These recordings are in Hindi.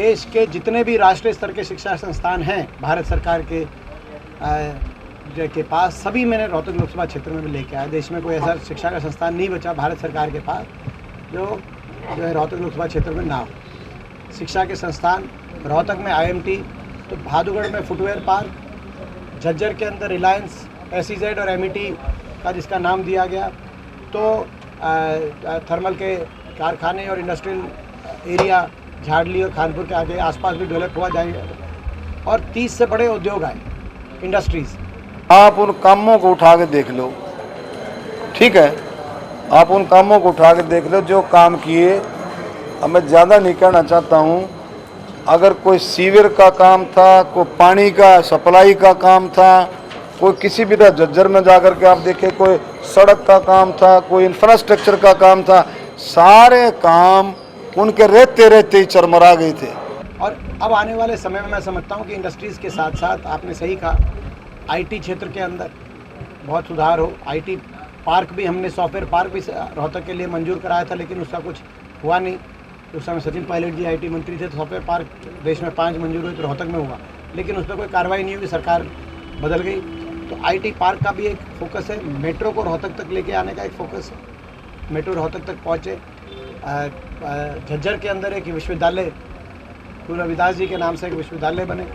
देश के जितने भी राष्ट्रीय स्तर के शिक्षा संस्थान हैं भारत सरकार के पास, सभी मैंने रोहतक लोकसभा क्षेत्र में भी लेके आया। देश में कोई ऐसा शिक्षा का संस्थान नहीं बचा भारत सरकार के पास जो है रोहतक लोकसभा क्षेत्र में ना हो। शिक्षा के संस्थान रोहतक में IMT, तो भादुगढ़ में फुटवेयर पार्क, झज्जर के अंदर रिलायंस, SEZ और MET का जिसका नाम दिया गया, तो थर्मल के कारखाने और इंडस्ट्रियल एरिया झाड़ली और खानपुर के आगे आसपास भी डेवलप हुआ जाएंगे और 30 से बड़े उद्योग आए, इंडस्ट्रीज़। आप उन कामों को उठा के देख लो, ठीक है, आप उन कामों को उठा के देख लो जो काम किए। अब मैं ज़्यादा नहीं कहना चाहता हूँ। अगर कोई सीवर का काम था, कोई पानी का सप्लाई का काम था, कोई किसी भी तरह झज्जर में जाकर के आप देखें कोई सड़क का काम था, कोई इंफ्रास्ट्रक्चर का काम था, सारे काम उनके रहते रहते ही चरमरा गए थे। और अब आने वाले समय में मैं समझता हूँ कि इंडस्ट्रीज़ के साथ साथ, आपने सही कहा, IT क्षेत्र के अंदर बहुत सुधार हो। IT पार्क भी हमने, सॉफ्टवेयर पार्क भी रोहतक के लिए मंजूर कराया था, लेकिन उसका कुछ हुआ नहीं। उस समय सचिन पायलट जी IT मंत्री थे, तो सॉफ्टवेयर पार्क देश में 5 मंजूर हुए, तो रोहतक में हुआ, लेकिन उस पर कोई कार्रवाई नहीं हुई, सरकार बदल गई। तो IT पार्क का भी एक फोकस है। मेट्रो को रोहतक तक लेके आने का एक फोकस है, मेट्रो रोहतक तक पहुँचे। झज्जर के अंदर एक विश्वविद्यालय, गुरु रविदास जी के नाम से एक विश्वविद्यालय बने,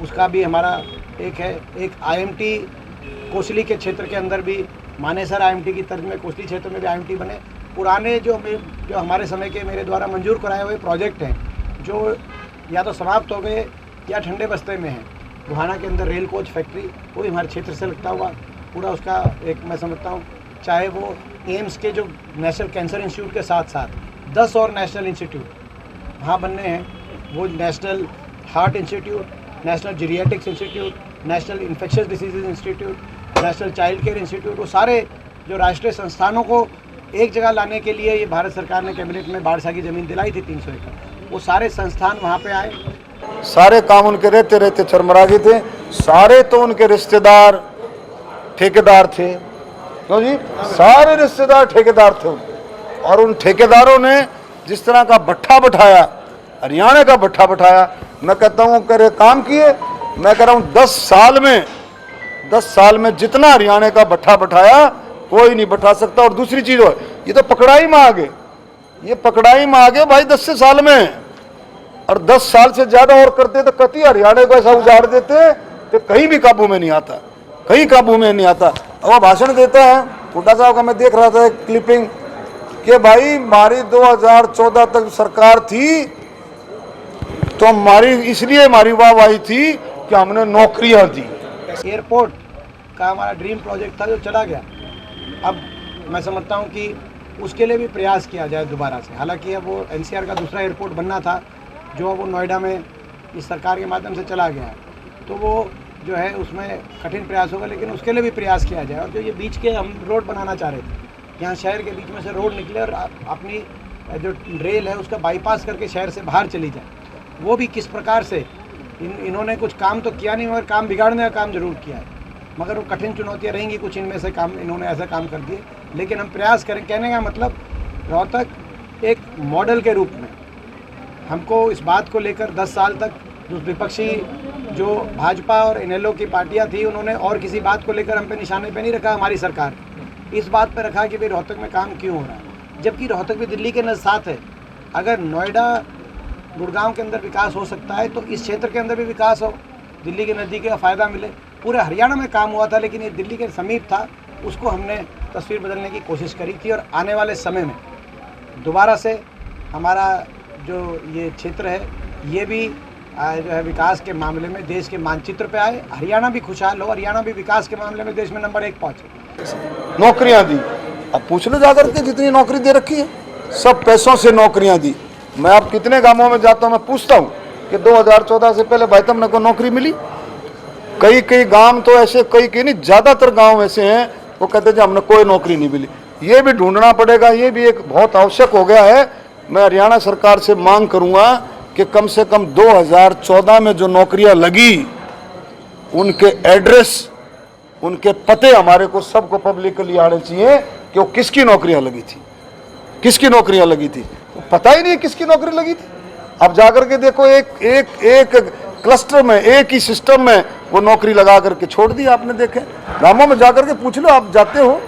उसका भी हमारा एक है। एक IMT कोसली के क्षेत्र के अंदर भी, मानेसर IMT की तर्ज में कोसली क्षेत्र में भी IMT बने। पुराने जो हमारे समय के मेरे द्वारा मंजूर कराए हुए प्रोजेक्ट हैं, जो या तो समाप्त हो गए या ठंडे बस्ते में हैं। बुहाना के अंदर रेल कोच फैक्ट्री, वो भी हमारे क्षेत्र से लगता हुआ पूरा उसका एक, मैं समझता हूँ, चाहे वो एम्स के जो नेशनल कैंसर इंस्टीट्यूट के साथ साथ 10 और नेशनल इंस्टीट्यूट वहाँ बनने हैं। वो national heart institute, national geriatrics institute, national infectious diseases institute, national child care institute, वो सारे जो राष्ट्रीय संस्थानों को एक जगह लाने के लिए ये भारत सरकार ने कैबिनेट में बाढ़सा की ज़मीन दिलाई थी 300 एकड़, वो सारे संस्थान वहाँ पे आए। सारे काम उनके रहते रहते चरमरा गए थे। सारे तो उनके रिश्तेदार ठेकेदार थे, क्यों जी, सारे रिश्तेदार ठेकेदार थे। और उन ठेकेदारों ने जिस तरह का भट्ठा बैठाया, हरियाणा का भट्ठा बैठाया, मैं कहता हूँ करे काम किए। मैं कह रहा हूँ 10 साल में जितना हरियाणा का भट्ठा बैठाया कोई नहीं बैठा सकता। और दूसरी चीज हो, ये तो पकड़ाई में आ गए, ये पकड़ाई में आ गए भाई 10 साल में। और 10 साल से ज्यादा और करते तो कति हरियाणा को ऐसा उजाड़ देते कि कहीं भी काबू में नहीं आता, कहीं काबू में नहीं आता। अब वो भाषण देता है, हुड्डा साहब का मैं देख रहा था एक क्लिपिंग, कि भाई हमारी 2014 तक सरकार थी तो हमारी इसलिए हमारी वाहवाही थी कि हमने नौकरियां दी। एयरपोर्ट का हमारा ड्रीम प्रोजेक्ट था जो चला गया। अब मैं समझता हूँ कि उसके लिए भी प्रयास किया जाए दोबारा से। हालांकि अब वो NCR का दूसरा एयरपोर्ट बनना था, जो अब वो नोएडा में इस सरकार के माध्यम से चला गया है, तो वो जो है उसमें कठिन प्रयास होगा, लेकिन उसके लिए भी प्रयास किया जाए। और जो ये बीच के हम रोड बनाना चाह रहे थे, यहाँ शहर के बीच में से रोड निकले और अपनी जो रेल है उसका बाईपास करके शहर से बाहर चली जाए, वो भी किस प्रकार से इन्होंने कुछ काम तो किया नहीं, मगर काम बिगाड़ने का काम जरूर किया है। मगर वो कठिन चुनौतियाँ रहेंगी, कुछ इनमें से काम इन्होंने ऐसा काम कर दिए, लेकिन हम प्रयास करें। कहने का मतलब, रोहतक एक मॉडल के रूप में हमको इस बात को लेकर 10 साल तक जो विपक्षी जो भाजपा और इनेलो की पार्टियां थी, उन्होंने और किसी बात को लेकर हम पे निशाने पे नहीं रखा। हमारी सरकार इस बात पे रखा कि भाई रोहतक में काम क्यों हो रहा है, जबकि रोहतक भी दिल्ली के साथ है। अगर नोएडा गुड़गांव के अंदर विकास हो सकता है तो इस क्षेत्र के अंदर भी विकास हो, दिल्ली के नज़दीकी का फ़ायदा मिले। पूरे हरियाणा में काम हुआ था, लेकिन ये दिल्ली के समीप था, उसको हमने तस्वीर बदलने की कोशिश करी थी। और आने वाले समय में दोबारा से हमारा जो ये क्षेत्र है, ये भी जो है विकास के मामले में देश के मानचित्र पे आए। हरियाणा भी खुशहाल हो, हरियाणा भी विकास के मामले में देश में नंबर 1 पहुँचे। नौकरियां दी, अब पूछ लो जाकर के जितनी नौकरी दे रखी है, सब पैसों से नौकरियां दी। मैं अब कितने गांवों में जाता हूं, मैं पूछता हूं कि 2014 से पहले भाई तुमने को नौकरी मिली? कई गांव तो ऐसे, कई नहीं, ज्यादातर गांव ऐसे हैं वो कहते हैं हमने कोई नौकरी नहीं मिली। ये भी ढूंढना पड़ेगा, ये भी एक बहुत आवश्यक हो गया है। मैं हरियाणा सरकार से मांग करूंगा कि कम से कम 2014 में जो नौकरियां लगी, उनके एड्रेस, उनके पते हमारे को सबको पब्लिकली आने चाहिए कि वो किसकी नौकरियां लगी थी, किसकी नौकरियां लगी थी। तो पता ही नहीं किसकी नौकरी लगी थी। अब जाकर के देखो एक एक एक क्लस्टर में, एक ही सिस्टम में वो नौकरी लगा करके छोड़ दी आपने। देखे गांवों में जाकर के पूछ लो, आप जाते हो